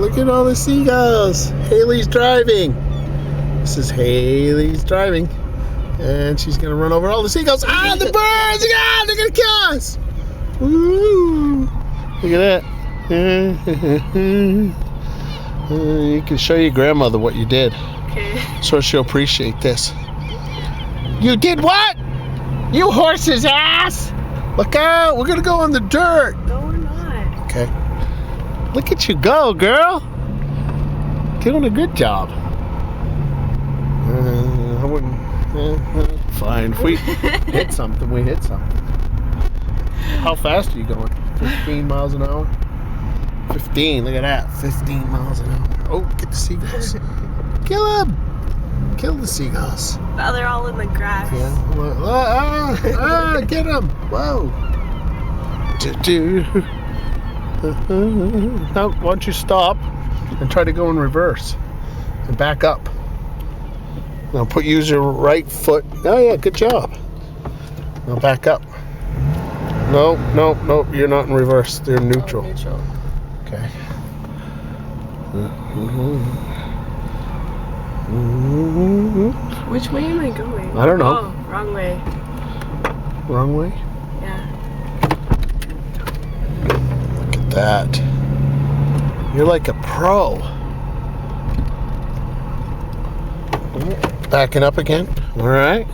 look at all the seagulls. Haley's driving. This is Haley's driving. And she's going to run over all the seagulls. Ah, the birds! Ah, they're going to kill us! Woo! Look at that. You can show your grandmother what you did. Okay. So she'll appreciate this. You did what? You horse's ass! Look out! We're gonna go on the dirt. No, we're not. Okay. Look at you go, girl. Doing a good job. I wouldn't. Fine. If we hit something, we hit something. How fast are you going? 15 miles an hour? 15. Look at that. 15 miles an hour. Oh, get the seagulls. Kill them. Kill the seagulls. Now they're all in the grass. Yeah. Get them. Whoa. Now, why don't you stop and try to go in reverse and back up. Now, use your right foot. Oh, yeah, good job. Now, back up. No, you're not in reverse. They're neutral. Oh, neutral. Okay. Which way am I going? I don't know. Oh, wrong way. Wrong way? Yeah. Look at that. You're like a pro. Backing up again. All right.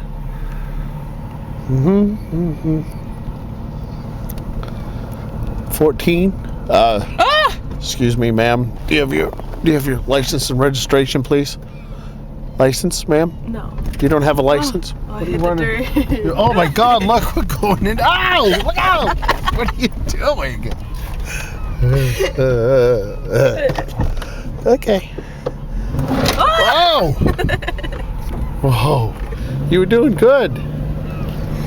14. Excuse me, ma'am. Do you have your license and registration, please? License, ma'am? No. You don't have a license? Oh, What I are you hit the running? dirt. Oh my God! Look, we're going in. Ow! Look out! What are you doing? Okay. Whoa! Whoa! You were doing good.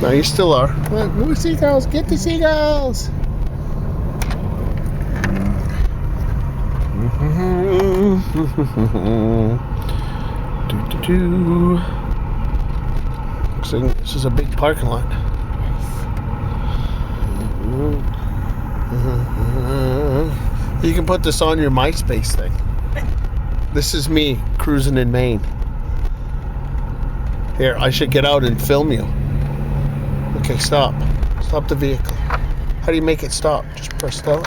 No, you still are. Look, more seagulls. Get the seagulls. This is a big parking lot. You can put this on your MySpace thing. This is me cruising in Maine. Here, I should get out and film you. Okay, stop. Stop the vehicle. How do you make it stop? Just press stop.